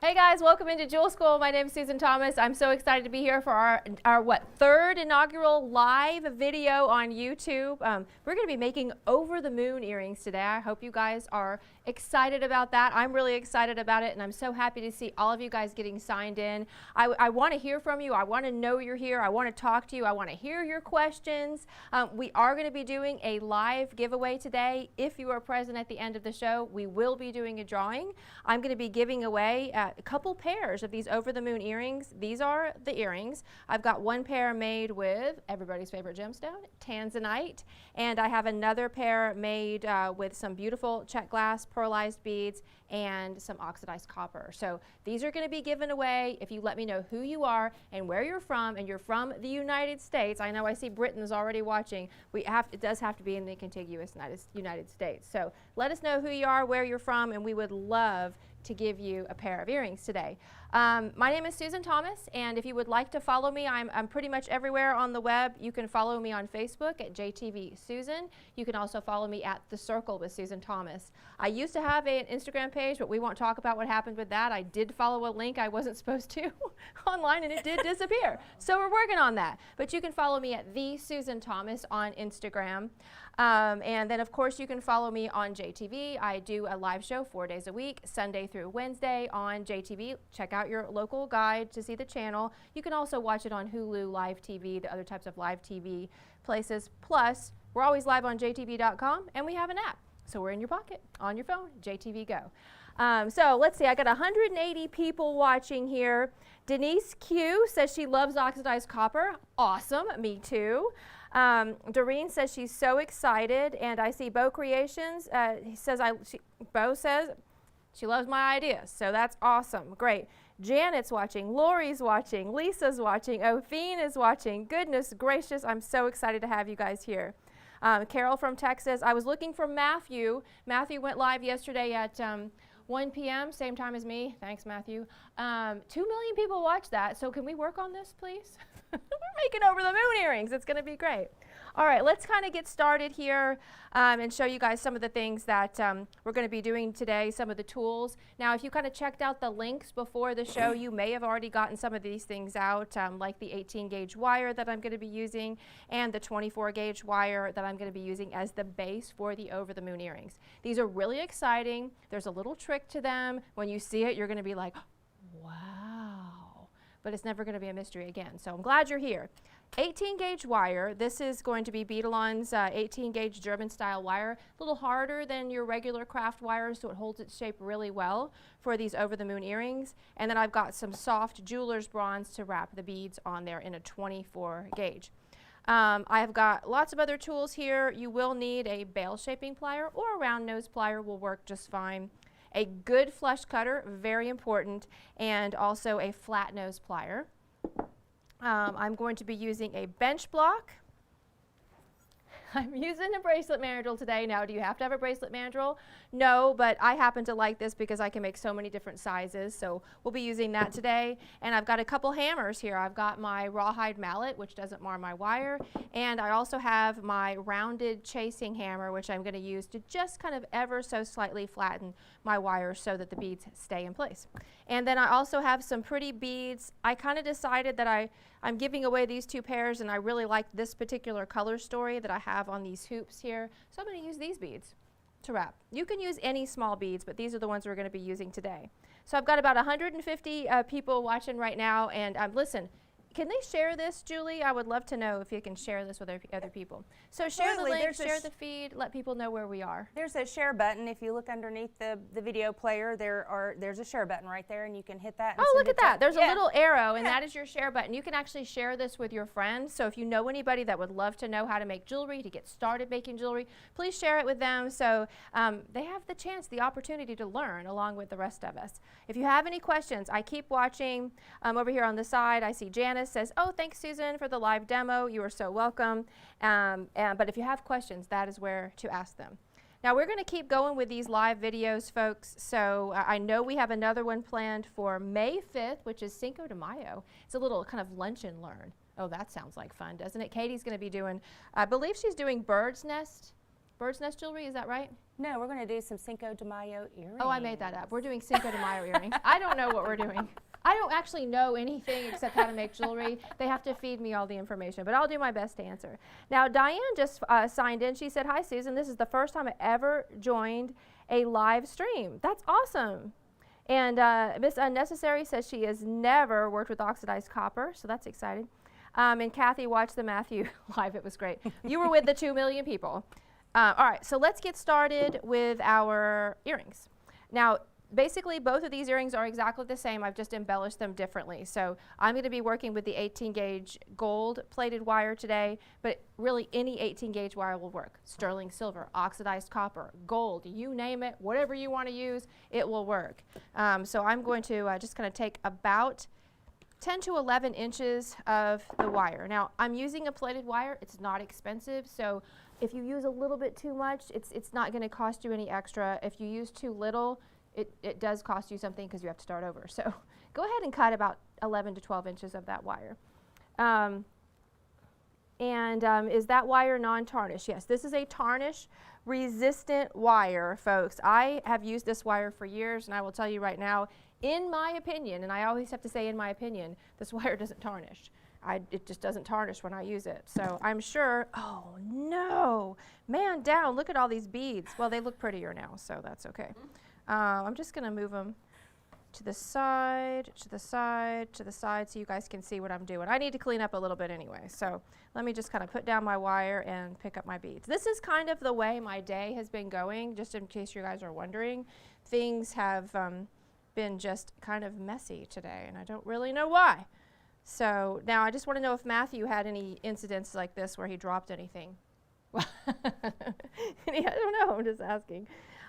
Hey guys, welcome into Jewel School. My name is Susan Thomas. I'm so excited to be here for our third inaugural live video on YouTube. We're going to be making over the moon earrings today. I hope you guys are excited about that. I'm really excited about it, and I'm so happy to see all of you guys getting signed in. I want to hear from you. I want to know you're here. I want to talk to you. I want to hear your questions. We are going to be doing a live giveaway today. If you are present at the end of the show, we will be doing a drawing. I'm going to be giving away a couple pairs of these over the moon earrings. These are the earrings. I've got one pair made with everybody's favorite gemstone, tanzanite, and I have another pair made with some beautiful check glass, pearlized beads, and some oxidized copper. So these are going to be given away if you let me know who you are and where you're from, and you're from the United States. I know I see Britain's already watching. It does have to be in the contiguous United States. So let us know who you are, where you're from, and we would love to give you a pair of earrings today. My name is Susan Thomas, and if you would like to follow me, I'm pretty much everywhere on the web. You can follow me on Facebook at JTV Susan. You can also follow me at The Circle with Susan Thomas. I used to have an Instagram page, but we won't talk about what happened with that. I did follow a link I wasn't supposed to online, and it did disappear. So we're working on that. But you can follow me at The Susan Thomas on Instagram. And then, of course, you can follow me on JTV. I do a live show 4 days a week, Sunday through Wednesday on JTV. Check out your local guide to see the channel. You can also watch it on Hulu, Live TV, the other types of live TV places. Plus, we're always live on JTV.com, and we have an app. So we're in your pocket, on your phone, JTV Go. So let's see, I got 180 people watching here. Denise Q says she loves oxidized copper. Awesome, me too. Doreen says she's so excited, and I see Bo Creations. Bo says she loves my ideas, so that's awesome. Great. Janet's watching, Lori's watching, Lisa's watching, Ophine is watching. Goodness gracious, I'm so excited to have you guys here. Carol from Texas. I was looking for Matthew. Matthew went live yesterday at 1 p.m., same time as me. Thanks, Matthew. 2 million people watched that, so can we work on this, please? We're making over the moon earrings. It's going to be great. All right, let's kind of get started here and show you guys some of the things that we're going to be doing today, some of the tools. Now, if you kind of checked out the links before the show, you may have already gotten some of these things out, like the 18-gauge wire that I'm going to be using and the 24-gauge wire that I'm going to be using as the base for the over the moon earrings. These are really exciting. There's a little trick to them. When you see it, you're going to be like, wow. But it's never going to be a mystery again. So I'm glad you're here. 18-gauge wire. This is going to be Beadalon's 18-gauge German-style wire. A little harder than your regular craft wire, so it holds its shape really well for these over-the-moon earrings. And then I've got some soft jeweler's bronze to wrap the beads on there in a 24-gauge. I've got lots of other tools here. You will need a bail shaping plier, or a round nose plier will work just fine. A good flush cutter, very important, and also a flat nose plier. I'm going to be using a bench block. I'm using a bracelet mandrel today. Now, do you have to have a bracelet mandrel? No, but I happen to like this because I can make so many different sizes, so we'll be using that today. And I've got a couple hammers here. I've got my rawhide mallet, which doesn't mar my wire, and I also have my rounded chasing hammer, which I'm going to use to just kind of ever so slightly flatten my wire so that the beads stay in place. And then I also have some pretty beads. I kind of decided that I'm giving away these 2 pairs, and I really like this particular color story that I have on these hoops here. So I'm going to use these beads to wrap. You can use any small beads, but these are the ones we're going to be using today. So I've got about 150 people watching right now, and listen, can they share this, Julie? I would love to know if you can share this with other people. So share the link, share the feed, let people know where we are. There's a share button. If you look underneath the video player, there's a share button right there, and you can hit that. And oh, look at that. There's a little arrow, and that is your share button. You can actually share this with your friends. So if you know anybody that would love to know how to make jewelry, to get started making jewelry, please share it with them so they have the chance, the opportunity to learn along with the rest of us. If you have any questions, I keep watching. Over here on the side, I see Janice says, oh, thanks, Susan, for the live demo. You are so welcome. But if you have questions, that is where to ask them. Now, we're going to keep going with these live videos, folks. So I know we have another one planned for May 5th, which is Cinco de Mayo. It's a little kind of lunch and learn. Oh, that sounds like fun, doesn't it? Katie's going to be doing, I believe she's doing bird's nest jewelry. Is that right? No, we're going to do some Cinco de Mayo earrings. Oh, I made that up. We're doing Cinco de Mayo earrings. I don't know what we're doing. I don't actually know anything except how to make jewelry. They have to feed me all the information, but I'll do my best to answer. Now, Diane just signed in. She said, "Hi, Susan. This is the first time I ever joined a live stream." That's awesome. And Miss Unnecessary says she has never worked with oxidized copper, so that's exciting. And Kathy watched the Matthew live. It was great. You were with the 2 million people. All right, so let's get started with our earrings. Now, basically, both of these earrings are exactly the same. I've just embellished them differently. So I'm going to be working with the 18 gauge gold plated wire today, but really any 18 gauge wire will work. Sterling silver, oxidized copper, gold, you name it, whatever you want to use, it will work. So I'm going to just kind of take about 10 to 11 inches of the wire. Now, I'm using a plated wire. It's not expensive, so if you use a little bit too much, it's not going to cost you any extra. If you use too little, it does cost you something because you have to start over. So go ahead and cut about 11 to 12 inches of that wire. Is that wire non-tarnish? Yes, this is a tarnish resistant wire, folks. I have used this wire for years, and I will tell you right now, in my opinion, and I always have to say in my opinion, this wire doesn't tarnish. It just doesn't tarnish when I use it. So I'm sure, oh no, man down, look at all these beads. Well, they look prettier now, so that's okay. I'm just gonna move them to the side, to the side, to the side so you guys can see what I'm doing. I need to clean up a little bit anyway, so let me just kind of put down my wire and pick up my beads. This is kind of the way my day has been going, just in case you guys are wondering. Things have been just kind of messy today, and I don't really know why. So now I just want to know if Matthew had any incidents like this where he dropped anything. I don't know, I'm just asking.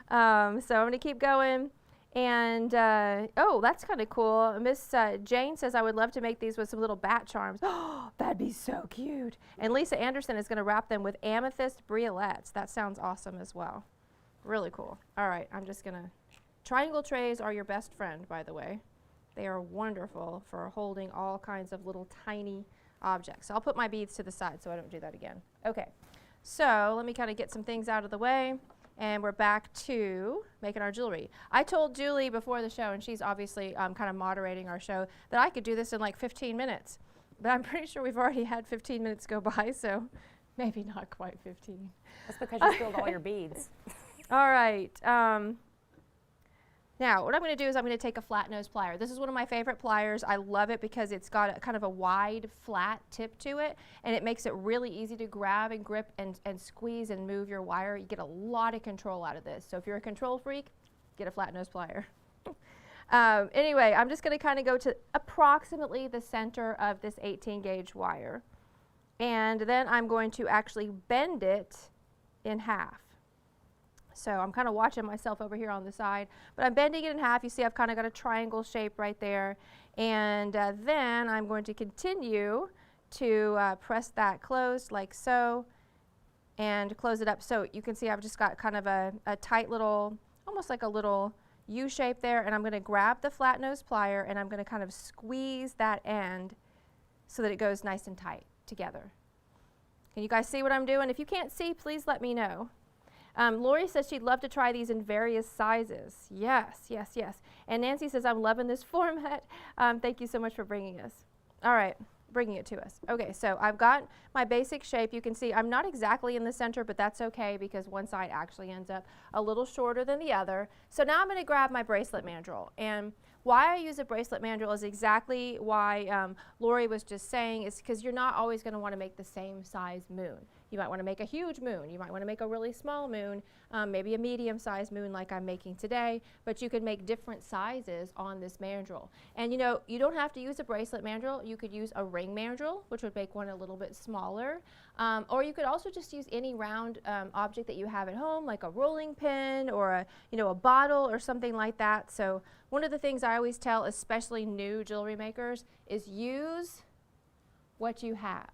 So I'm going to keep going. And, oh, that's kind of cool. Miss Jane says, "I would love to make these with some little bat charms." Oh, that'd be so cute. And Lisa Anderson is going to wrap them with amethyst briolets. That sounds awesome as well. Really cool. All right, I'm just going to... Triangle trays are your best friend, by the way. They are wonderful for holding all kinds of little tiny objects. So I'll put my beads to the side so I don't do that again. Okay, so let me kind of get some things out of the way, and we're back to making our jewelry. I told Julie before the show, and she's obviously kind of moderating our show, that I could do this in like 15 minutes. But I'm pretty sure we've already had 15 minutes go by, so maybe not quite 15. That's because you spilled all your beads. All right. Now, what I'm going to do is I'm going to take a flat nose plier. This is one of my favorite pliers. I love it because it's got a kind of a wide, flat tip to it, and it makes it really easy to grab and grip and squeeze and move your wire. You get a lot of control out of this. So if you're a control freak, get a flat nose plier. Anyway, I'm just going to kind of go to approximately the center of this 18 gauge wire. And then I'm going to actually bend it in half. So I'm kind of watching myself over here on the side, but I'm bending it in half. You see I've kind of got a triangle shape right there. And then I'm going to continue to press that closed like so and close it up. So you can see I've just got kind of a tight little, almost like a little U shape there. And I'm going to grab the flat nose plier and I'm going to kind of squeeze that end so that it goes nice and tight together. Can you guys see what I'm doing? If you can't see, please let me know. Lori says she'd love to try these in various sizes. Yes, yes, yes. And Nancy says, "I'm loving this format." Thank you so much for bringing it to us. Okay, so I've got my basic shape. You can see I'm not exactly in the center, but that's okay because one side actually ends up a little shorter than the other. So now I'm going to grab my bracelet mandrel. And why I use a bracelet mandrel is exactly why Lori was just saying, is because you're not always going to want to make the same size moon. You might want to make a huge moon. You might want to make a really small moon, maybe a medium-sized moon like I'm making today, but you could make different sizes on this mandrel. And you know, you don't have to use a bracelet mandrel. You could use a ring mandrel, which would make one a little bit smaller. Or you could also just use any round object that you have at home, like a rolling pin or a bottle or something like that. So one of the things I always tell, especially new jewelry makers, is use what you have.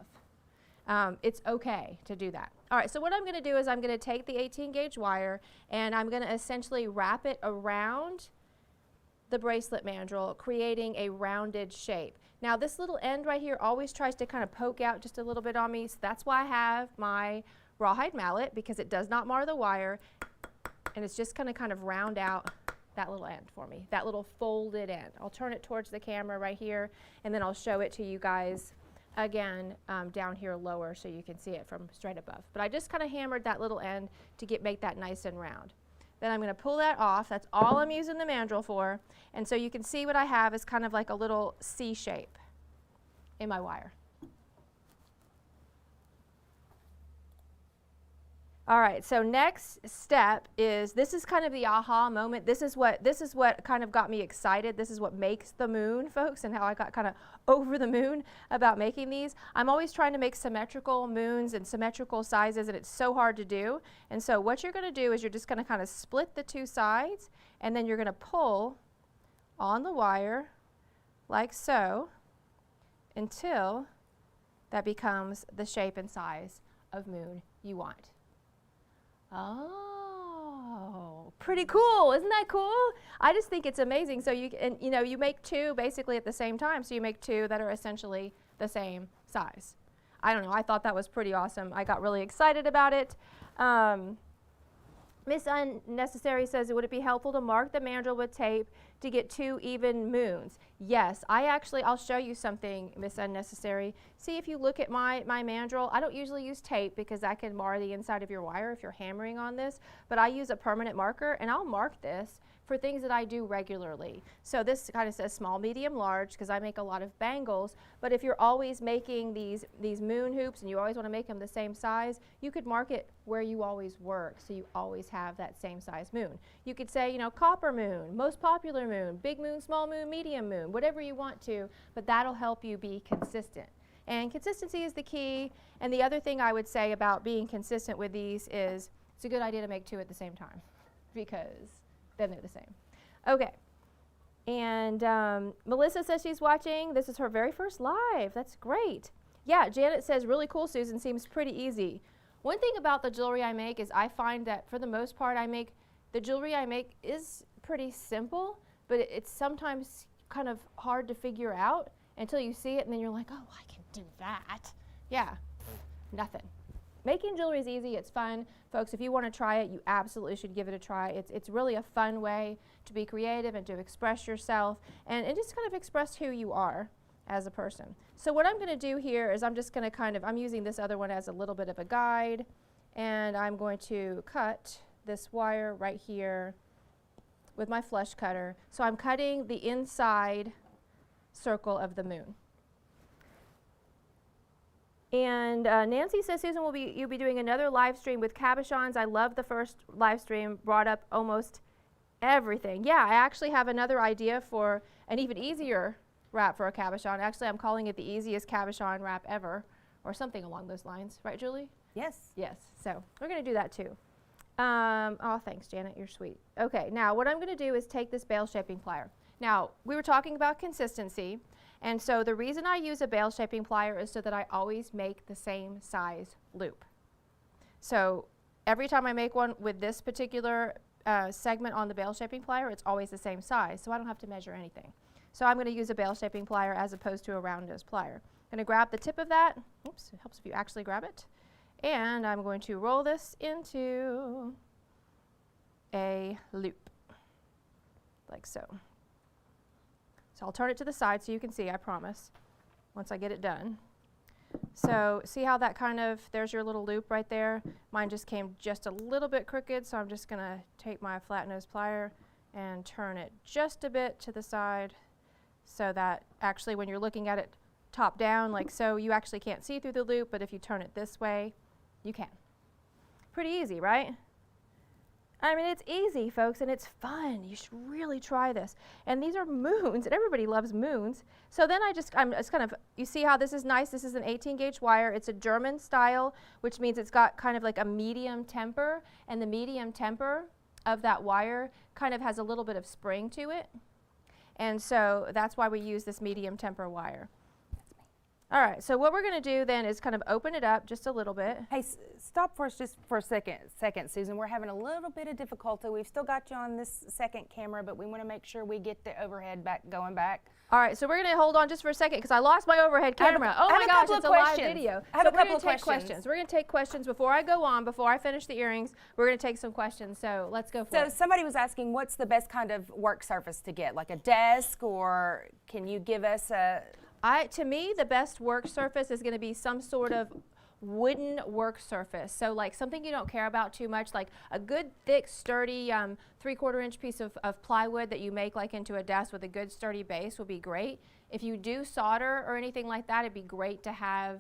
It's okay to do that. All right, so what I'm going to do is I'm going to take the 18 gauge wire and I'm going to essentially wrap it around the bracelet mandrel, creating a rounded shape. Now this little end right here always tries to kind of poke out just a little bit on me, so that's why I have my rawhide mallet, because it does not mar the wire. and it's just gonna kind of round out that little end for me, that little folded end. I'll turn it towards the camera right here, and then I'll show it to you guys again down here lower so you can see it from straight above. But I just kind of hammered that little end to make that nice and round. Then I'm going to pull that off. That's all I'm using the mandrel for. And so you can see what I have is kind of like a little C shape in my wire. All right, so next step is, this is kind of the aha moment. This is what kind of got me excited. This is what makes the moon, folks, and how I got kind of over the moon about making these. I'm always trying to make symmetrical moons and symmetrical sizes, and it's so hard to do. And so what you're going to do is you're just going to kind of split the two sides, and then you're going to pull on the wire like so until that becomes the shape and size of moon you want. Oh, pretty cool. Isn't that cool? I just think it's amazing. So you make two basically at the same time. So you make two that are essentially the same size. I don't know. I thought that was pretty awesome. I got really excited about it. Miss Unnecessary says, would it be helpful to mark the mandrel with tape to get two even moons? Yes, I'll show you something, Miss Unnecessary. See, if you look at my mandrel, I don't usually use tape because that can mar the inside of your wire if you're hammering on this, but I use a permanent marker, and I'll mark this for things that I do regularly. So this kind of says small, medium, large, because I make a lot of bangles, but if you're always making these moon hoops and you always want to make them the same size, you could mark it where you always work, so you always have that same size moon. You could say, copper moon, most popular moon, big moon, small moon, medium moon, whatever you want to, but that'll help you be consistent. And consistency is the key. And the other thing I would say about being consistent with these is it's a good idea to make two at the same time, because then they're the same. Okay. And Melissa says she's watching. This is her very first live. That's great. Yeah, Janet says, really cool, Susan. Seems pretty easy. One thing about the jewelry I make is I find that for the most part the jewelry I make is pretty simple, but it's sometimes kind of hard to figure out until you see it, and then you're like, oh, I can do that. Yeah, nothing. Making jewelry is easy. It's fun. Folks, if you want to try it, you absolutely should give it a try. It's really a fun way to be creative and to express yourself and just kind of express who you are as a person. So what I'm going to do here is I'm just going to I'm using this other one as a little bit of a guide, and I'm going to cut this wire right here with my flush cutter. So I'm cutting the inside circle of the moon. And Nancy says, Susan, you'll be doing another live stream with cabochons. I love the first live stream, brought up almost everything. Yeah, I actually have another idea for an even easier wrap for a cabochon. Actually, I'm calling it the easiest cabochon wrap ever, or something along those lines. Right, Julie? Yes. Yes. So we're going to do that too. Oh, thanks, Janet. You're sweet. Okay, now what I'm going to do is take this bail shaping plier. Now, we were talking about consistency. And so the reason I use a bail shaping plier is so that I always make the same size loop. So every time I make one with this particular segment on the bail shaping plier, it's always the same size, so I don't have to measure anything. So I'm going to use a bail shaping plier as opposed to a round nose plier. I'm going to grab the tip of that. Oops, it helps if you actually grab it. And I'm going to roll this into a loop, like so. So I'll turn it to the side so you can see, I promise, once I get it done. So see how that there's your little loop right there? Mine just came just a little bit crooked, so I'm just going to take my flat nose plier and turn it just a bit to the side so that actually when you're looking at it top down like so, you actually can't see through the loop, but if you turn it this way, you can. Pretty easy, right? I mean, it's easy, folks, and it's fun. You should really try this. And these are moons, and everybody loves moons. So then you see how this is nice? This is an 18-gauge wire. It's a German style, which means it's got kind of like a medium temper, and the medium temper of that wire kind of has a little bit of spring to it. And so that's why we use this medium temper wire. All right, so what we're going to do then is kind of open it up just a little bit. Hey, stop for us just for a second, Susan. We're having a little bit of difficulty. We've still got you on this second camera, but we want to make sure we get the overhead going back. All right, so we're going to hold on just for a second because I lost my overhead camera. Oh my gosh, it's a live video. I have a couple of questions. We're going to take questions before I go on, before I finish the earrings. We're going to take some questions, so let's go for it. So somebody was asking, what's the best kind of work surface to get, like a desk, or can you give us a... To me, the best work surface is going to be some sort of wooden work surface. So like something you don't care about too much, like a good thick sturdy 3/4 inch piece of plywood that you make like into a desk with a good sturdy base will be great. If you do solder or anything like that, it'd be great to have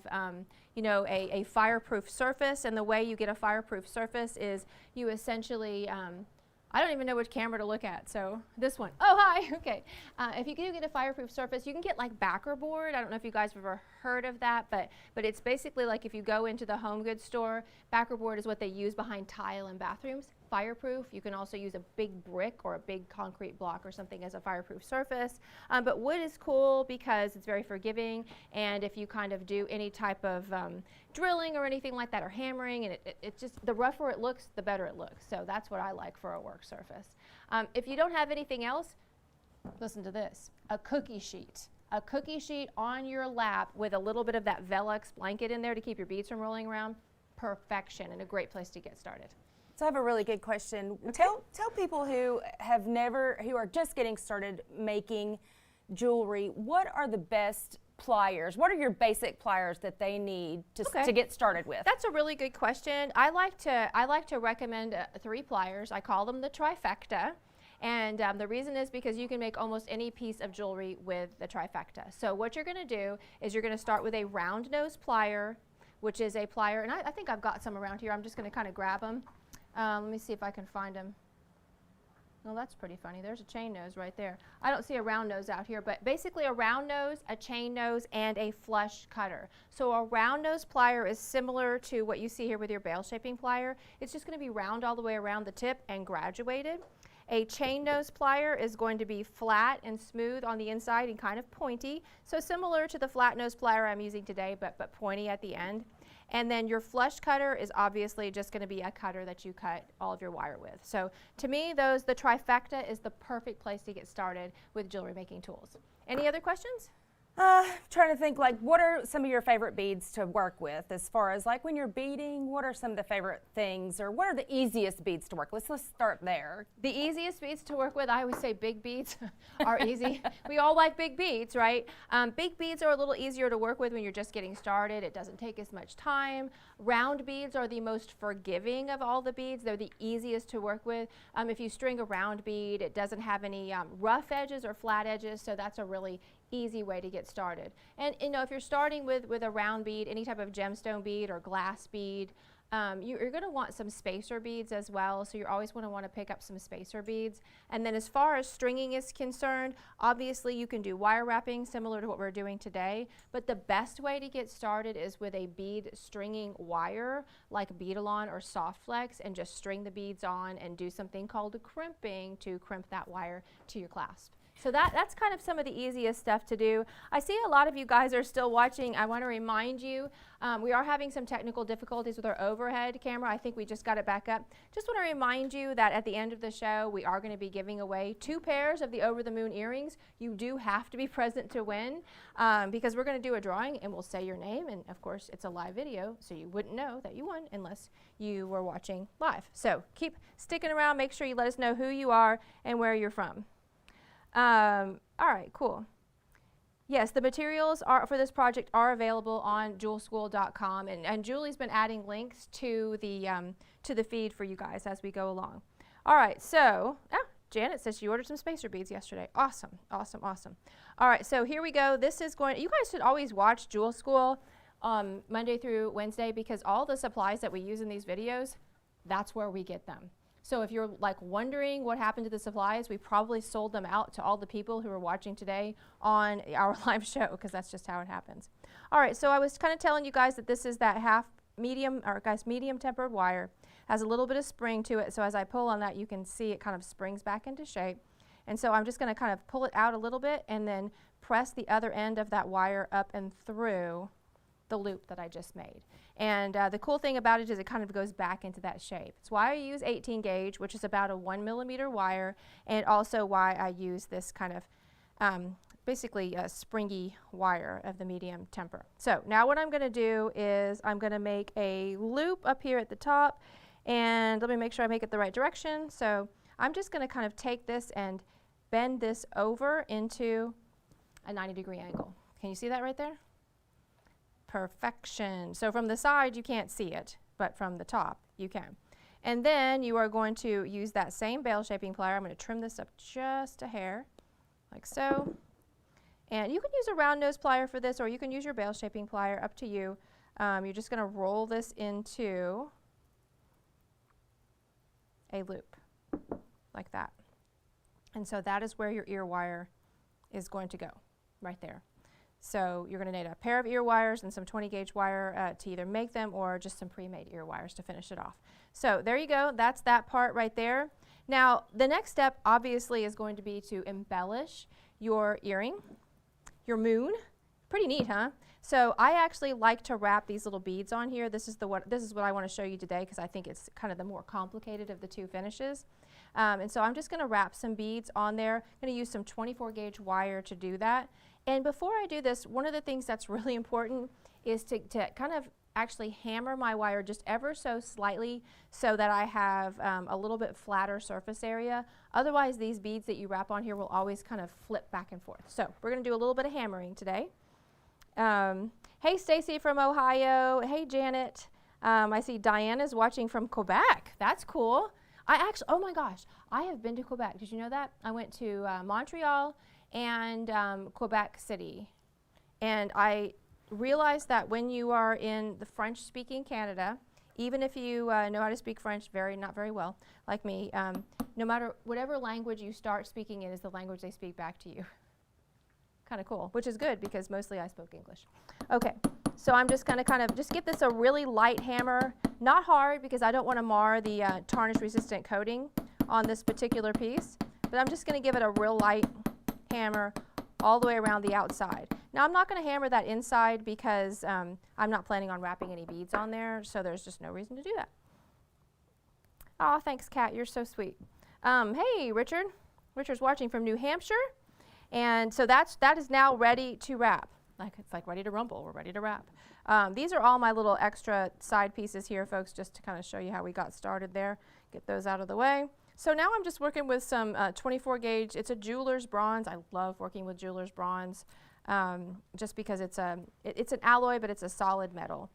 you know, a fireproof surface. And the way you get a fireproof surface is you essentially I don't even know which camera to look at, so this one. Oh, hi, okay. If you do get a fireproof surface, you can get like backer board. I don't know if you guys have ever heard of that, but it's basically like if you go into the home goods store, backer board is what they use behind tile in bathrooms. Fireproof. You can also use a big brick or a big concrete block or something as a fireproof surface. But wood is cool because it's very forgiving, and if you kind of do any type of drilling or anything like that or hammering, and it just, the rougher it looks, the better it looks. So that's what I like for a work surface. If you don't have anything else, listen to this, a cookie sheet. A cookie sheet on your lap with a little bit of that Velux blanket in there to keep your beads from rolling around. Perfection, and a great place to get started. So I have a really good question. Okay. Tell people who are just getting started making jewelry, what are the best pliers? What are your basic pliers that they need to get started with? That's a really good question. I like to recommend 3 pliers. I call them the trifecta. And the reason is because you can make almost any piece of jewelry with the trifecta. So what you're going to do is you're going to start with a round nose plier, which is a plier, and I think I've got some around here. I'm just going to kind of grab them. Let me see if I can find them. Well, that's pretty funny. There's a chain nose right there. I don't see a round nose out here, but basically a round nose, a chain nose, and a flush cutter. So a round nose plier is similar to what you see here with your bail shaping plier. It's just going to be round all the way around the tip and graduated. A chain nose plier is going to be flat and smooth on the inside and kind of pointy. So similar to the flat nose plier I'm using today, but pointy at the end. And then your flush cutter is obviously just going to be a cutter that you cut all of your wire with. So to me, the trifecta is the perfect place to get started with jewelry making tools. Any other questions? Trying to think, like, what are some of your favorite beads to work with as far as like when you're beading, what are some of the favorite things, or what are the easiest beads to work with? Let's start there. The easiest beads to work with, I always say big beads are easy. We all like big beads, right? Big beads are a little easier to work with when you're just getting started. It doesn't take as much time. Round beads are the most forgiving of all the beads. They're the easiest to work with. If you string a round bead, it doesn't have any rough edges or flat edges, so that's a really easy way to get started. And you know, if you're starting with a round bead, any type of gemstone bead or glass bead, you're going to want some spacer beads as well, so you always want to pick up some spacer beads. And then as far as stringing is concerned, obviously you can do wire wrapping similar to what we're doing today, but the best way to get started is with a bead stringing wire like Beadalon or Soft Flex, and just string the beads on and do something called crimping to crimp that wire to your clasp. So that's kind of some of the easiest stuff to do. I see a lot of you guys are still watching. I want to remind you, we are having some technical difficulties with our overhead camera. I think we just got it back up. Just want to remind you that at the end of the show, we are going to be giving away 2 pairs of the Over the Moon earrings. You do have to be present to win because we're going to do a drawing and we'll say your name. And of course, it's a live video, so you wouldn't know that you won unless you were watching live. So keep sticking around. Make sure you let us know who you are and where you're from. All right, cool. Yes, the materials for this project are available on jewelschool.com, and Julie's been adding links to the feed for you guys as we go along. All right, so Janet says she ordered some spacer beads yesterday. Awesome, awesome, awesome. All right, so here we go. This is you guys should always watch Jewel School Monday through Wednesday, because all the supplies that we use in these videos, that's where we get them. So if you're like wondering what happened to the supplies, we probably sold them out to all the people who are watching today on our live show, because that's just how it happens. All right, so I was kind of telling you guys that this is that medium tempered wire. Has a little bit of spring to it, so as I pull on that, you can see it kind of springs back into shape. And so I'm just going to kind of pull it out a little bit and then press the other end of that wire up and through the loop that I just made. And the cool thing about it is it kind of goes back into that shape. It's why I use 18 gauge, which is about a 1 millimeter wire, and also why I use this kind of basically a springy wire of the medium temper. So now what I'm going to do is I'm going to make a loop up here at the top, and let me make sure I make it the right direction. So I'm just going to kind of take this and bend this over into a 90-degree angle. Can you see that right there? Perfection. So from the side you can't see it, but from the top you can. And then you are going to use that same bail shaping plier. I'm going to trim this up just a hair, like so. And you can use a round nose plier for this, or you can use your bail shaping plier, up to you. You're just going to roll this into a loop, like that. And so that is where your ear wire is going to go, right there. So you're going to need a pair of ear wires and some 20 gauge wire to either make them, or just some pre-made ear wires to finish it off. So there you go, that's that part right there. Now the next step obviously is going to be to embellish your earring, your moon. Pretty neat, huh? So I actually like to wrap these little beads on here. This is what I want to show you today, because I think it's kind of the more complicated of the two finishes. And so I'm just going to wrap some beads on there. I'm going to use some 24 gauge wire to do that. And before I do this, one of the things that's really important is to kind of actually hammer my wire just ever so slightly, so that I have a little bit flatter surface area. Otherwise, these beads that you wrap on here will always kind of flip back and forth. So we're going to do a little bit of hammering today. Hey Stacy from Ohio. Hey Janet. I see Diana's watching from Quebec. That's cool. Oh my gosh, I have been to Quebec. Did you know that? I went to Montreal and Quebec City. And I realized that when you are in the French-speaking Canada, even if you know how to speak French not very well, like me, no matter whatever language you start speaking in is the language they speak back to you. Kind of cool, which is good because mostly I spoke English. Okay, so I'm just going to kind of just give this a really light hammer, not hard because I don't want to mar the tarnish-resistant coating on this particular piece, but I'm just going to give it a real light hammer all the way around the outside. Now I'm not going to hammer that inside because I'm not planning on wrapping any beads on there, so there's just no reason to do that. Oh, thanks, Kat, you're so sweet. Hey, Richard. Richard's watching from New Hampshire. And so that is now ready to wrap. It's like ready to rumble, we're ready to wrap. These are all my little extra side pieces here, folks, just to kind of show you how we got started there. Get those out of the way. So now I'm just working with some 24 gauge. It's a jeweler's bronze. I love working with jeweler's bronze just because it's an alloy, but it's a solid metal.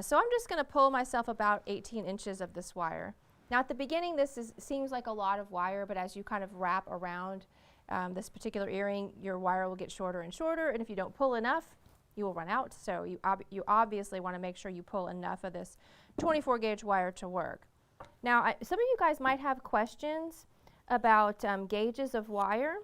So I'm just going to pull myself about 18 inches of this wire. Now at the beginning this seems like a lot of wire, but as you kind of wrap around this particular earring, your wire will get shorter and shorter, and if you don't pull enough, you will run out. So you obviously want to make sure you pull enough of this 24 gauge wire to work. Now, some of you guys might have questions about gauges of wire.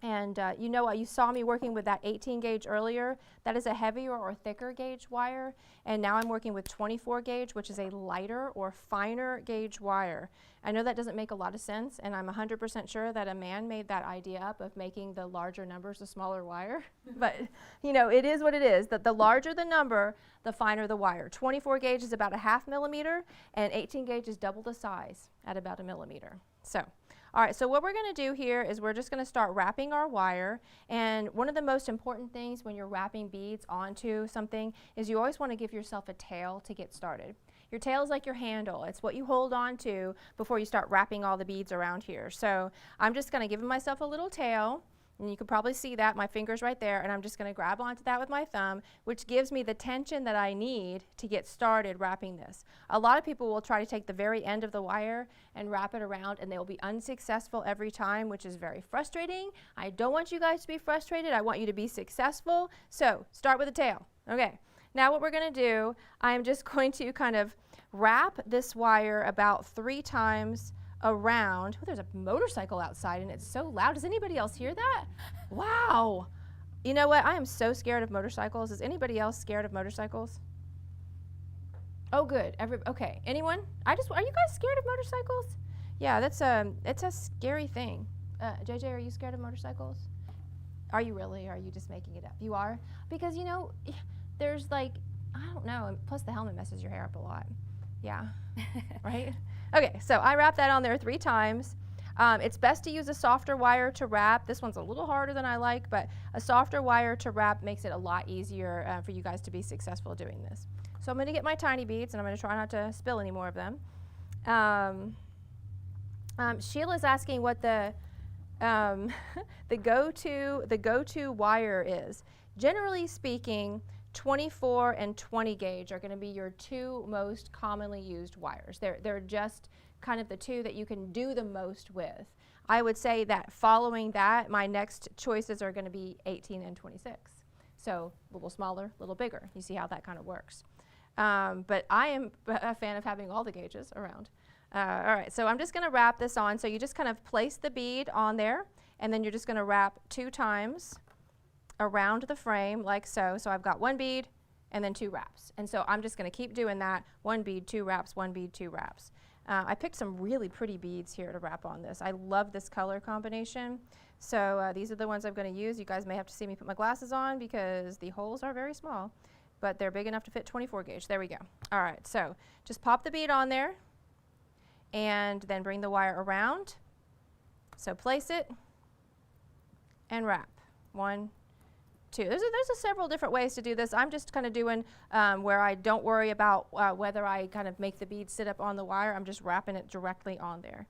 And you know what, you saw me working with that 18 gauge earlier. That is a heavier or thicker gauge wire. And now I'm working with 24 gauge, which is a lighter or finer gauge wire. I know that doesn't make a lot of sense, and I'm 100% sure that a man made that idea up of making the larger numbers a smaller wire. But you know, it is what it is, that the larger the number, the finer the wire. 24 gauge is about a ½ millimeter, and 18 gauge is double the size at about 1 millimeter. So. All right, so what we're going to do here is we're just going to start wrapping our wire. And one of the most important things when you're wrapping beads onto something is you always want to give yourself a tail to get started. Your tail is like your handle. It's what you hold on to before you start wrapping all the beads around here. So I'm just going to give myself a little tail. And you can probably see that, my finger's right there, and I'm just going to grab onto that with my thumb, which gives me the tension that I need to get started wrapping this. A lot of people will try to take the very end of the wire and wrap it around, and they'll be unsuccessful every time, which is very frustrating. I don't want you guys to be frustrated. I want you to be successful. So start with the tail. Okay. Now what we're going to do, I'm just going to kind of wrap this wire about 3 times around. Oh, there's a motorcycle outside and it's so loud. Does anybody else hear that? Wow. You know what? I am so scared of motorcycles. Is anybody else scared of motorcycles? Oh, good. Okay. Anyone? Are you guys scared of motorcycles? Yeah, it's a scary thing. JJ, are you scared of motorcycles? Are you really, or are you just making it up? You are? Because, you know, there's like, I don't know, and plus the helmet messes your hair up a lot. Yeah, right? Okay, so I wrap that on there 3 times. It's best to use a softer wire to wrap. This one's a little harder than I like, but a softer wire to wrap makes it a lot easier for you guys to be successful doing this. So I'm going to get my tiny beads, and I'm going to try not to spill any more of them. Sheila's asking what the the go-to wire is. Generally speaking, 24 and 20 gauge are going to be your 2 most commonly used wires. They're just kind of the 2 that you can do the most with. I would say that following that, my next choices are going to be 18 and 26. So a little smaller, a little bigger. You see how that kind of works. But I am a fan of having all the gauges around. All right, so I'm just going to wrap this on. So you just kind of place the bead on there, and then you're just going to wrap 2 times around the frame like so. So I've got 1 bead and then 2 wraps. And so I'm just going to keep doing that. 1 bead, 2 wraps, 1 bead, 2 wraps. I picked some really pretty beads here to wrap on this. I love this color combination. So these are the ones I'm going to use. You guys may have to see me put my glasses on because the holes are very small, but they're big enough to fit 24 gauge. There we go. All right, so just pop the bead on there and then bring the wire around. So place it and wrap. 1, 2. There's several different ways to do this. I'm just kind of doing where I don't worry about whether I kind of make the bead sit up on the wire. I'm just wrapping it directly on there.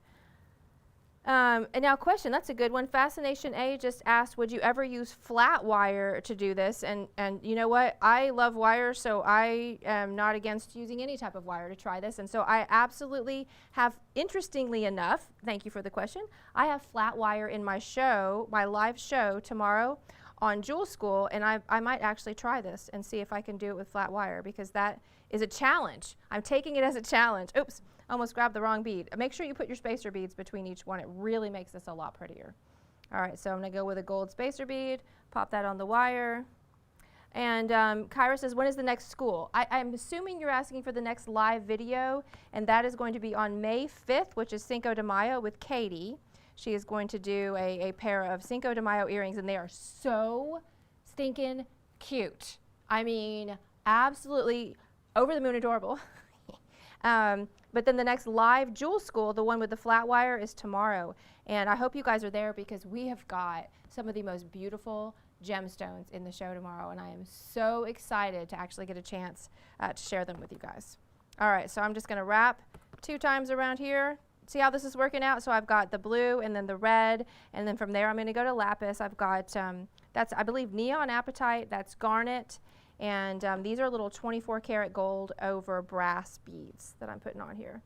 And now question, that's a good one. Fascination A just asked, would you ever use flat wire to do this? And you know what? I love wire, so I am not against using any type of wire to try this. And so I absolutely have, interestingly enough, thank you for the question, I have flat wire in my show, my live show tomorrow on Jewel School, and I might actually try this and see if I can do it with flat wire, because that is a challenge. I'm taking it as a challenge. Oops, almost grabbed the wrong bead. Make sure you put your spacer beads between each one. It really makes this a lot prettier. All right, so I'm gonna go with a gold spacer bead, pop that on the wire. And Kyra says, when is the next school? I'm assuming you're asking for the next live video, and that is going to be on May 5th, which is Cinco de Mayo with Katie. She is going to do a pair of Cinco de Mayo earrings, and they are so stinking cute. I mean, absolutely over the moon adorable. But then the next live Jewel School, the one with the flat wire, is tomorrow. And I hope you guys are there, because we have got some of the most beautiful gemstones in the show tomorrow, and I am so excited to actually get a chance to share them with you guys. All right, so I'm just gonna wrap 2 times around here. See how this is working out? So I've got the blue and then the red, and then from there I'm gonna go to lapis. I've got, that's, I believe, neon apatite, that's garnet, and these are little 24 karat gold over brass beads that I'm putting on here.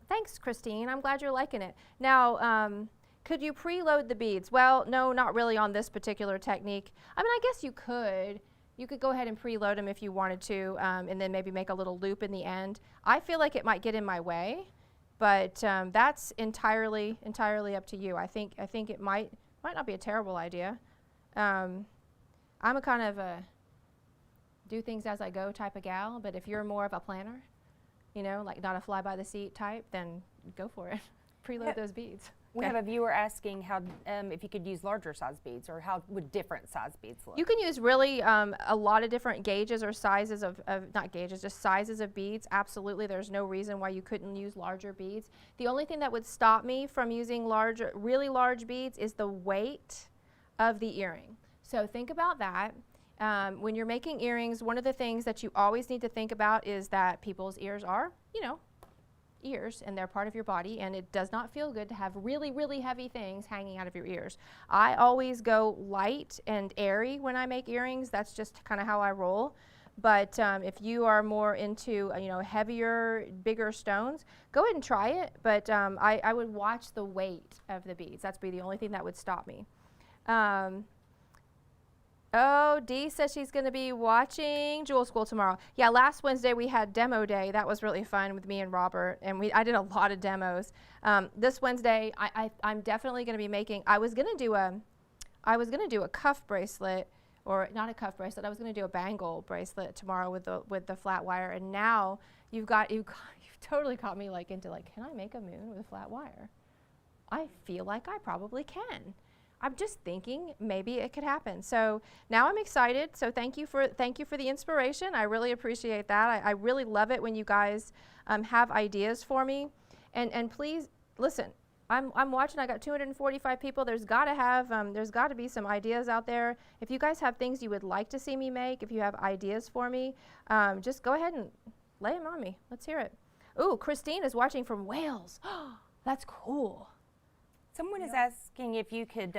Thanks, Christine, I'm glad you're liking it. Now, could you preload the beads? Well, no, not really on this particular technique. I mean, I guess you could. You could go ahead and preload them if you wanted to, and then maybe make a little loop in the end. I feel like it might get in my way, but that's entirely up to you. I think it might not be a terrible idea. I'm a kind of a do things as I go type of gal, but if you're more of a planner, you know, like not a fly by the seat type, then go for it. Preload those beads. We have a viewer asking how if you could use larger size beads, or how would different size beads look? You can use really a lot of different gauges or sizes of not gauges, just sizes of beads. Absolutely, there's no reason why you couldn't use larger beads. The only thing that would stop me from using really large beads is the weight of the earring. So think about that. When you're making earrings, one of the things that you always need to think about is that people's ears are, you know, ears, and they're part of your body, and it does not feel good to have really, really heavy things hanging out of your ears. I always go light and airy when I make earrings. That's just kind of how I roll. But if you are more into you know, heavier, bigger stones, go ahead and try it. But I would watch the weight of the beads. That's be the only thing that would stop me. Oh, Dee says she's going to be watching Jewel School tomorrow. Yeah, last Wednesday we had demo day. That was really fun with me and Robert, and I did a lot of demos. This Wednesday, I'm definitely going to be making. I was going to do a cuff bracelet, or not a cuff bracelet. I was going to do a bangle bracelet tomorrow with the flat wire. And now you've totally caught me like into like, can I make a moon with a flat wire? I feel like I probably can. I'm just thinking maybe it could happen. So now I'm excited. So thank you for the inspiration. I really appreciate that. I really love it when you guys have ideas for me. And please listen. I'm watching. I got 245 people. There's got to be some ideas out there. If you guys have things you would like to see me make, if you have ideas for me, just go ahead and lay them on me. Let's hear it. Ooh, Christine is watching from Wales. That's cool. Someone is asking if you could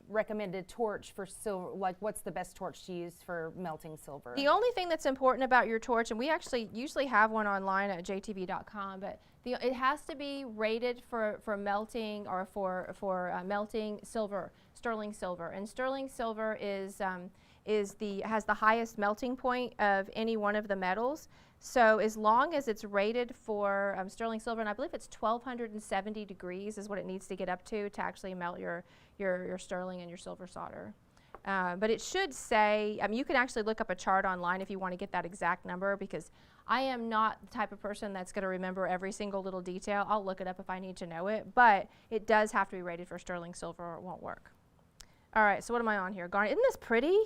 recommend a torch for silver, like what's the best torch to use for melting silver? The only thing that's important about your torch, and we actually usually have one online at jtv.com, but it has to be rated for melting or for melting silver, sterling silver. And sterling silver has the highest melting point of any one of the metals. So as long as it's rated for sterling silver, and I believe it's 1270 degrees is what it needs to get up to actually melt your sterling and your silver solder. But it should say, you can actually look up a chart online if you want to get that exact number, because I am not the type of person that's going to remember every single little detail. I'll look it up if I need to know it, but it does have to be rated for sterling silver or it won't work. All right, so what am I on here? Garnet. Isn't this pretty?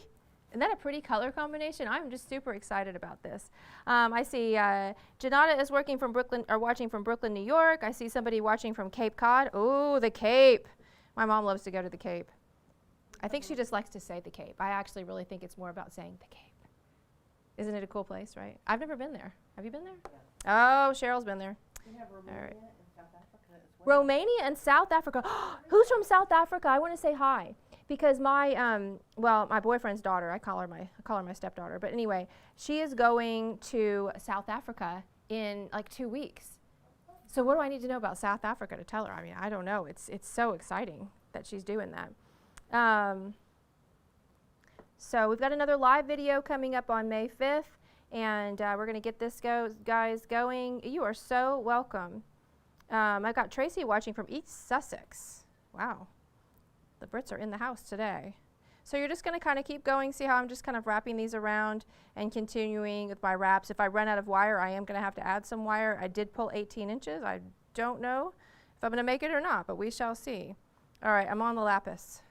Isn't that a pretty color combination? I'm just super excited about this. I see Janata is watching from Brooklyn, New York. I see somebody watching from Cape Cod. Oh, the Cape. My mom loves to go to the Cape. I think she just likes to say the Cape. I actually really think it's more about saying the Cape. Isn't it a cool place, right? I've never been there. Have you been there? Yeah. Oh, Cheryl's been there. We have Romania All right. and South Africa as well. Romania and South Africa. Who's from South Africa? I want to say hi. Because my my boyfriend's daughter, I call her my stepdaughter, but anyway, she is going to South Africa in like 2 weeks. So what do I need to know about South Africa to tell her? I mean, I don't know. It's so exciting that she's doing that. So we've got another live video coming up on May 5th, and we're going to get this guys going. You are so welcome. I got Tracy watching from East Sussex. Wow. The Brits are in the house today. So you're just going to kind of keep going, see how I'm just kind of wrapping these around and continuing with my wraps. If I run out of wire, I am going to have to add some wire. I did pull 18 inches. I don't know if I'm going to make it or not, but we shall see. All right, I'm on the lapis.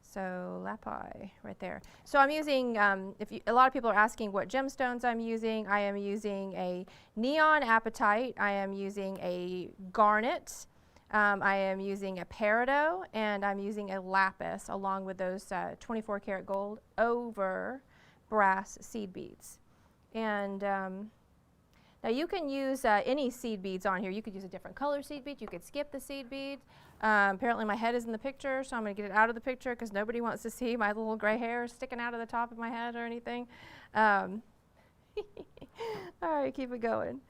So lapi right there. So I'm using, a lot of people are asking what gemstones I'm using. I am using a neon apatite. I am using a garnet. I am using a peridot, and I'm using a lapis along with those 24 karat gold over brass seed beads. And now you can use any seed beads on here. You could use a different color seed bead. You could skip the seed bead. Apparently my head is in the picture, so I'm going to get it out of the picture because nobody wants to see my little gray hair sticking out of the top of my head or anything. All right, keep it going.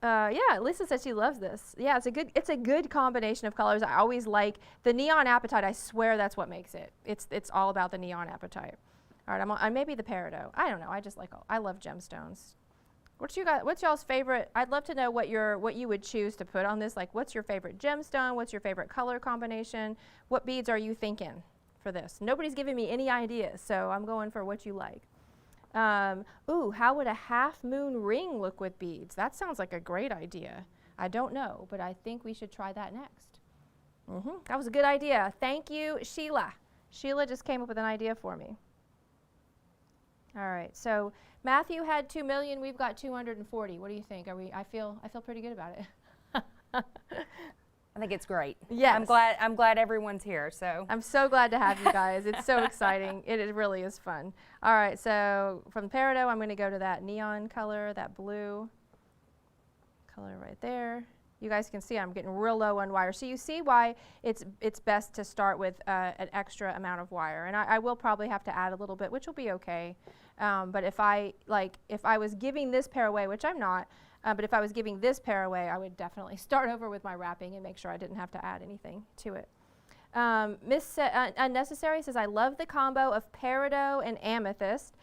Yeah, Lisa said she loves this. Yeah, it's a good combination of colors. I always like the neon apatite. I swear that's what makes it. It's all about the neon apatite. All right, I'm maybe the peridot. I don't know. I love gemstones. What's y'all's favorite? I'd love to know what you would choose to put on this. Like, what's your favorite gemstone? What's your favorite color combination? What beads are you thinking for this? Nobody's giving me any ideas, so I'm going for what you like. Ooh, how would a half moon ring look with beads? That sounds like a great idea. I don't know, but I think we should try that next. That was a good idea. Thank you, Sheila. Sheila just came up with an idea for me. All right, so Matthew had 2 million. We've got 240. What do you think? I feel pretty good about it. I think it's great. Yes. I'm glad everyone's here. So I'm so glad to have you guys. It's so exciting. It really is fun. All right, so from peridot, I'm going to go to that neon color, that blue color right there. You guys can see I'm getting real low on wire. So you see why it's best to start with an extra amount of wire. And I will probably have to add a little bit, which will be okay. But if I was giving this pair away, which I'm not, but if I was giving this pair away, I would definitely start over with my wrapping and make sure I didn't have to add anything to it. Miss Unnecessary says, I love the combo of peridot and amethyst.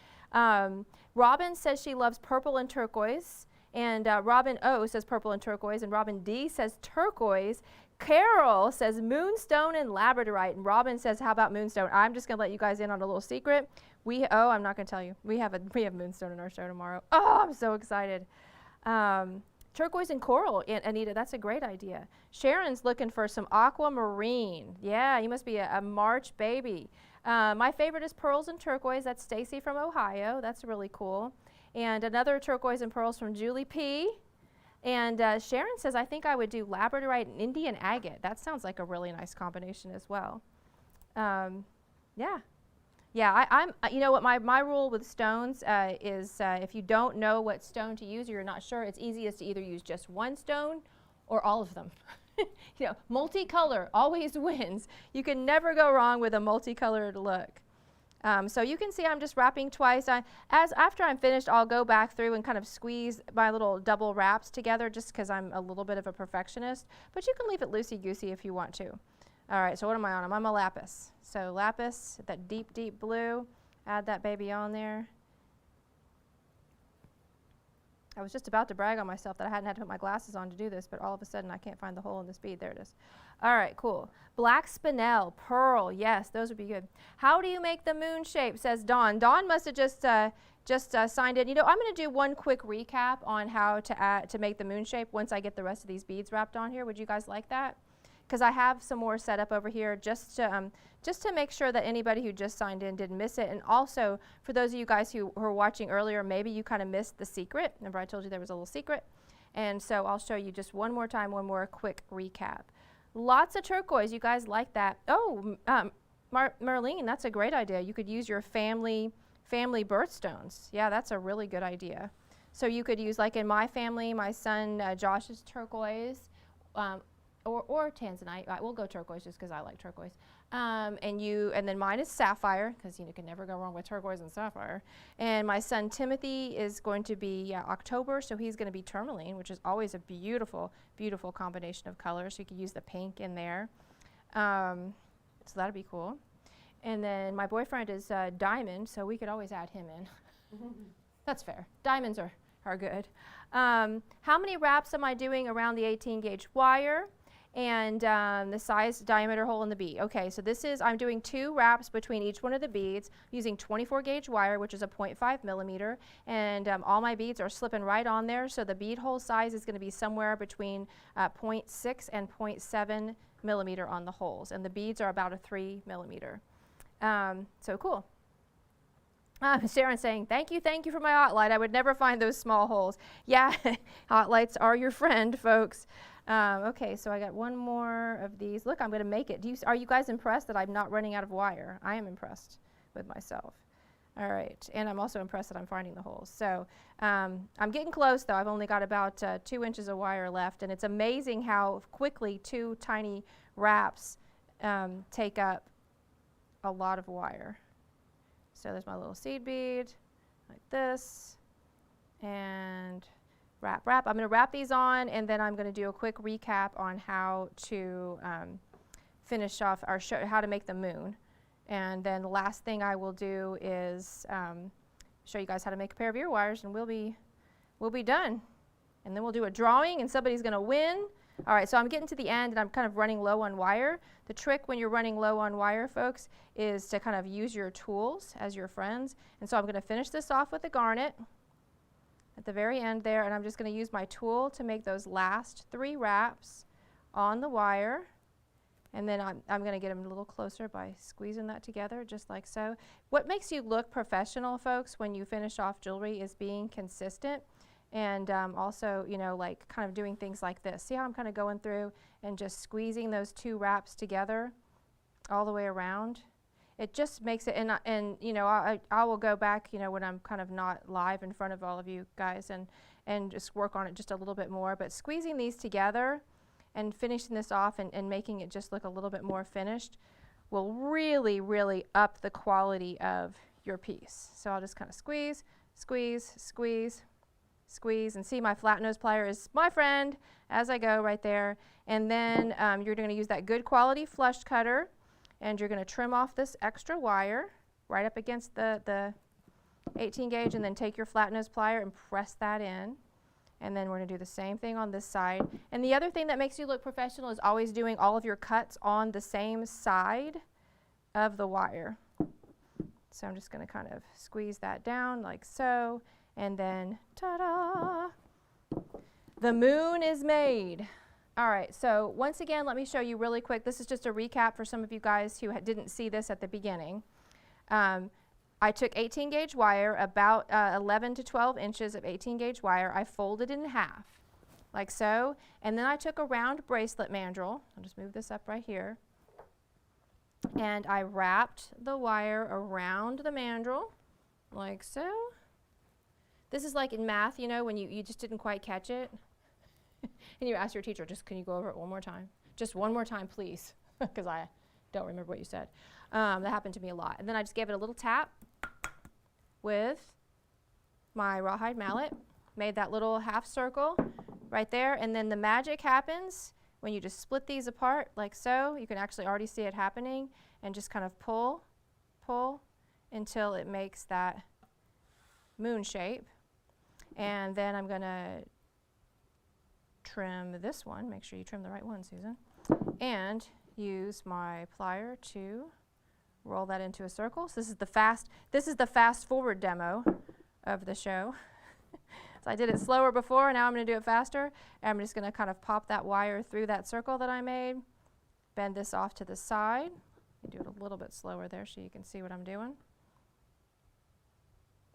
Robin says she loves purple and turquoise. And Robin O says purple and turquoise. And Robin D says turquoise. Carol says moonstone and labradorite. And Robin says, how about moonstone? I'm just going to let you guys in on a little secret. I'm not going to tell you. We have moonstone in our show tomorrow. Oh, I'm so excited. Turquoise and coral, Anita, that's a great idea. Sharon's looking for some aquamarine. Yeah, you must be a March baby. My favorite is pearls and turquoise. That's Stacy from Ohio. That's really cool. And another turquoise and pearls from Julie P. And Sharon says, I think I would do labradorite and Indian agate. That sounds like a really nice combination as well. Yeah. Yeah, I'm you know what, my rule with stones is if you don't know what stone to use or you're not sure, it's easiest to either use just one stone or all of them. You know, multicolor always wins. You can never go wrong with a multicolored look. So you can see I'm just wrapping twice. After I'm finished, I'll go back through and kind of squeeze my little double wraps together just because I'm a little bit of a perfectionist. But you can leave it loosey-goosey if you want to. All right, so what am I on? I'm on my lapis. So lapis, that deep, deep blue, add that baby on there. I was just about to brag on myself that I hadn't had to put my glasses on to do this, but all of a sudden I can't find the hole in this bead. There it is. All right, cool. Black spinel, pearl, yes, those would be good. How do you make the moon shape, says Dawn. Dawn must have just signed in. You know, I'm going to do one quick recap on how to make the moon shape once I get the rest of these beads wrapped on here. Would you guys like that? Because I have some more set up over here just to make sure that anybody who just signed in didn't miss it. And also, for those of you guys who were watching earlier, maybe you kind of missed the secret. Remember I told you there was a little secret? And so I'll show you just one more time, one more quick recap. Lots of turquoise. You guys like that? Oh, Marlene, that's a great idea. You could use your family birthstones. Yeah, that's a really good idea. So you could use, like in my family, my son Josh's turquoise, or tanzanite. We'll go turquoise just because I like turquoise. And then mine is sapphire, because you can never go wrong with turquoise and sapphire. And my son Timothy is going to be October, so he's going to be tourmaline, which is always a beautiful, beautiful combination of colors. So you could use the pink in there. So that'd be cool. And then my boyfriend is diamond, so we could always add him in. That's fair. Diamonds are good. How many wraps am I doing around the 18 gauge wire? And the size diameter hole in the bead. Okay, so I'm doing 2 wraps between each one of the beads using 24 gauge wire, which is a 0.5 millimeter, and all my beads are slipping right on there, so the bead hole size is going to be somewhere between 0.6 and 0.7 millimeter on the holes, and the beads are about a 3 millimeter. So cool. Sharon saying, thank you for my hot light. I would never find those small holes. Yeah, hot lights are your friend, folks. Okay, so I got one more of these. Look, I'm going to make it. Are you guys impressed that I'm not running out of wire? I am impressed with myself. All right, and I'm also impressed that I'm finding the holes. So I'm getting close, though. I've only got about 2 inches of wire left, and it's amazing how quickly 2 tiny wraps take up a lot of wire. So there's my little seed bead, like this, and wrap. I'm going to wrap these on, and then I'm going to do a quick recap on how to finish off how to make the moon. And then the last thing I will do is show you guys how to make a pair of ear wires, and we'll be done. And then we'll do a drawing, and somebody's going to win. All right, so I'm getting to the end, and I'm kind of running low on wire. The trick when you're running low on wire, folks, is to kind of use your tools as your friends. And so I'm going to finish this off with a garnet at the very end there, and I'm just going to use my tool to make those last 3 wraps on the wire. And then I'm going to get them a little closer by squeezing that together, just like so. What makes you look professional, folks, when you finish off jewelry is being consistent. And also, like kind of doing things like this. See how I'm kind of going through and just squeezing those 2 wraps together all the way around? It just makes it, and I will go back, when I'm kind of not live in front of all of you guys and just work on it just a little bit more. But squeezing these together and finishing this off and making it just look a little bit more finished will really, really up the quality of your piece. So I'll just kind of squeeze, squeeze, squeeze, squeeze, and see my flat nose plier is my friend as I go right there. And then you're going to use that good quality flush cutter, and you're going to trim off this extra wire right up against the 18 gauge, and then take your flat nose plier and press that in. And then we're going to do the same thing on this side. And the other thing that makes you look professional is always doing all of your cuts on the same side of the wire. So I'm just going to kind of squeeze that down like so. And then, ta-da! The moon is made. All right, so once again, let me show you really quick. This is just a recap for some of you guys who didn't see this at the beginning. I took 18 gauge wire, about 11 to 12 inches of 18 gauge wire. I folded it in half, like so. And then I took a round bracelet mandrel. I'll just move this up right here. And I wrapped the wire around the mandrel, like so. This is like in math, you know, when you just didn't quite catch it. And you ask your teacher, just can you go over it one more time? Just one more time, please, because I don't remember what you said. That happened to me a lot. And then I just gave it a little tap with my rawhide mallet, made that little half circle right there, and then the magic happens when you just split these apart like so. You can actually already see it happening, and just kind of pull, pull until it makes that moon shape. And then I'm going to trim this one. Make sure you trim the right one, Susan. And use my plier to roll that into a circle. So this is the fast forward demo of the show. So I did it slower before, and now I'm going to do it faster. And I'm just going to kind of pop that wire through that circle that I made. Bend this off to the side. Do it a little bit slower there so you can see what I'm doing.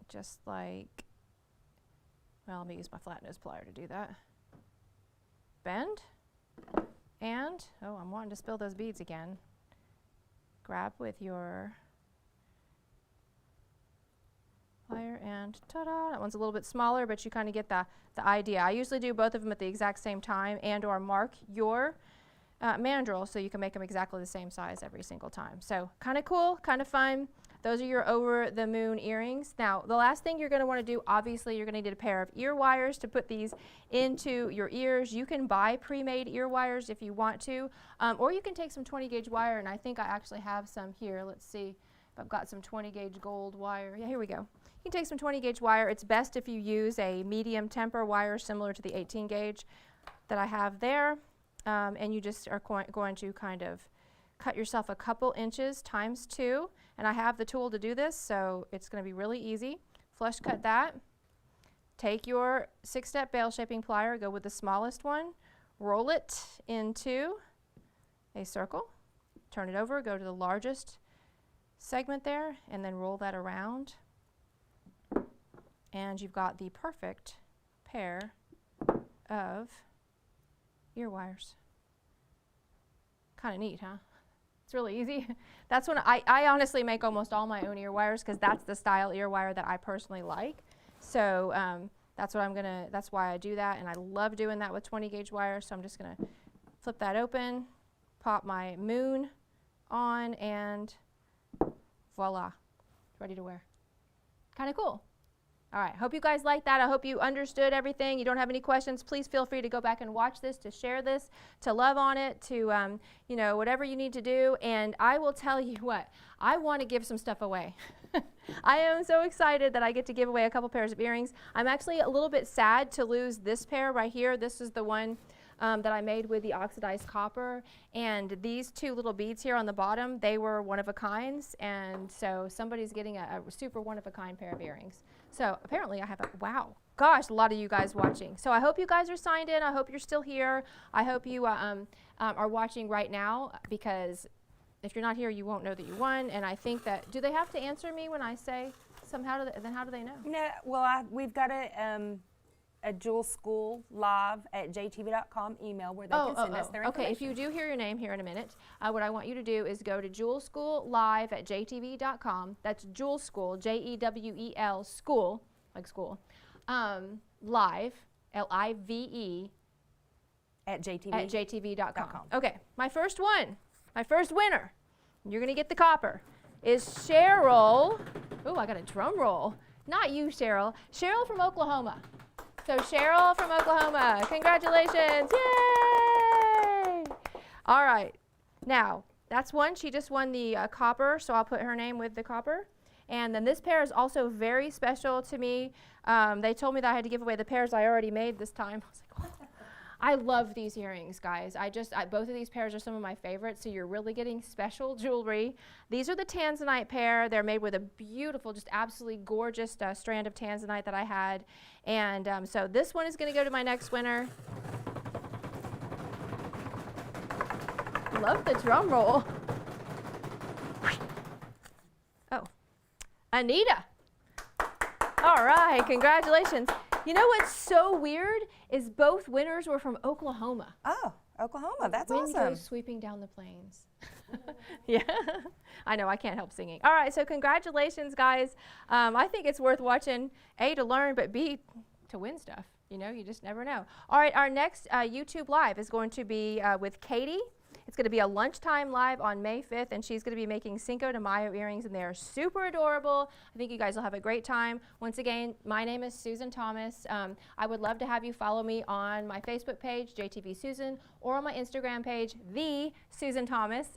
Just like, well, let me use my flat nose plier to do that. Bend, and, oh, I'm wanting to spill those beads again. Grab with your plier and ta-da, that one's a little bit smaller, but you kind of get the idea. I usually do both of them at the exact same time and or mark your mandrel so you can make them exactly the same size every single time. So kind of cool, kind of fun. Those are your over the moon earrings. Now, the last thing you're going to want to do, obviously, you're going to need a pair of ear wires to put these into your ears. You can buy pre-made ear wires if you want to, or you can take some 20 gauge wire, and I think I actually have some here. Let's see if I've got some 20 gauge gold wire. Yeah, here we go. You can take some 20 gauge wire. It's best if you use a medium temper wire similar to the 18 gauge that I have there, and you just are going to kind of cut yourself a couple inches times 2, and I have the tool to do this, so it's going to be really easy. Flush cut that. Take your 6-step bail shaping plier, go with the smallest one, roll it into a circle, turn it over, go to the largest segment there, and then roll that around. And you've got the perfect pair of ear wires. Kind of neat, huh? It's really easy. That's when I honestly make almost all my own ear wires because that's the style ear wire that I personally like. So that's why I do that, and I love doing that with 20 gauge wire. So I'm just gonna flip that open, pop my moon on, and voila, ready to wear. Kind of cool. All right, hope you guys liked that. I hope you understood everything. You don't have any questions, please feel free to go back and watch this, to share this, to love on it, to, you know, whatever you need to do. And I will tell you what, I want to give some stuff away. I am so excited that I get to give away a couple pairs of earrings. I'm actually a little bit sad to lose this pair right here. This is the one that I made with the oxidized copper, and these two little beads here on the bottom, they were one of a kinds, and so somebody's getting a super one of a kind pair of earrings. So apparently I have wow, gosh, a lot of you guys watching. So I hope you guys are signed in. I hope you're still here. I hope you are watching right now, because if you're not here, you won't know that you won. And I think that, do they have to answer me when I say somehow? Then how do they know? No, well, we've got a Jewel School live at jtv.com email where they can send us their information. Okay, if you do hear your name here in a minute, what I want you to do is go to Jewel School live at jtv.com. That's Jewel School, Jewel school, like school, live, Live, at jtv.com. Okay, my first winner, you're gonna get the copper, is Cheryl. Oh, I got a drum roll. Not you, Cheryl. Cheryl from Oklahoma. So Cheryl from Oklahoma, congratulations, yay! All right, now that's one, she just won the copper, so I'll put her name with the copper. And then this pair is also very special to me. They told me that I had to give away the pairs I already made this time. I was like, what? I love these earrings, guys. Both of these pairs are some of my favorites, so you're really getting special jewelry. These are the tanzanite pair. They're made with a beautiful, just absolutely gorgeous strand of tanzanite that I had. And so this one is going to go to my next winner. Love the drum roll. Oh, Anita. All right, congratulations. You know what's so weird is both winners were from Oklahoma. Oh, Oklahoma, that's Wind awesome. goes sweeping down the plains. Yeah, I know, I can't help singing. All right, so congratulations, guys. I think it's worth watching, A, to learn, but B, to win stuff. You know, you just never know. All right, our next YouTube Live is going to be with Katie. It's going to be a lunchtime live on May 5th, and she's going to be making Cinco de Mayo earrings, and they are super adorable. I think you guys will have a great time. Once again, my name is Susan Thomas. I would love to have you follow me on my Facebook page, JTV Susan, or on my Instagram page, The Susan Thomas.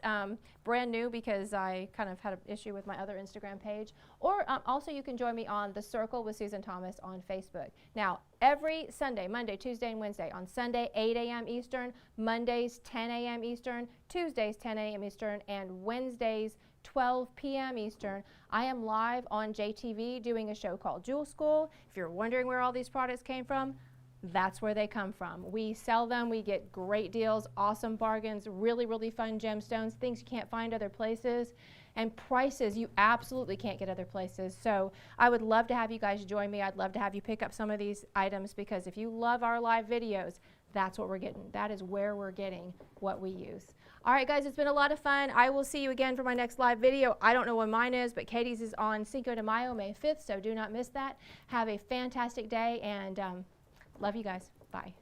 Brand new because I kind of had an issue with my other Instagram page. Or also you can join me on The Circle with Susan Thomas on Facebook. Now, every Sunday, Monday, Tuesday, and Wednesday. On Sunday, 8 a.m. Eastern, Mondays, 10 a.m. Eastern, Tuesdays, 10 a.m. Eastern, and Wednesdays, 12 p.m. Eastern. I am live on JTV doing a show called Jewel School. If you're wondering where all these products came from, that's where they come from. We sell them, we get great deals, awesome bargains, really, really fun gemstones, things you can't find other places, and prices you absolutely can't get other places. So I would love to have you guys join me. I'd love to have you pick up some of these items, because if you love our live videos, that's what we're getting. That is where we're getting what we use. All right, guys, it's been a lot of fun. I will see you again for my next live video. I don't know when mine is, but Katie's is on Cinco de Mayo, May 5th, so do not miss that. Have a fantastic day, and love you guys. Bye.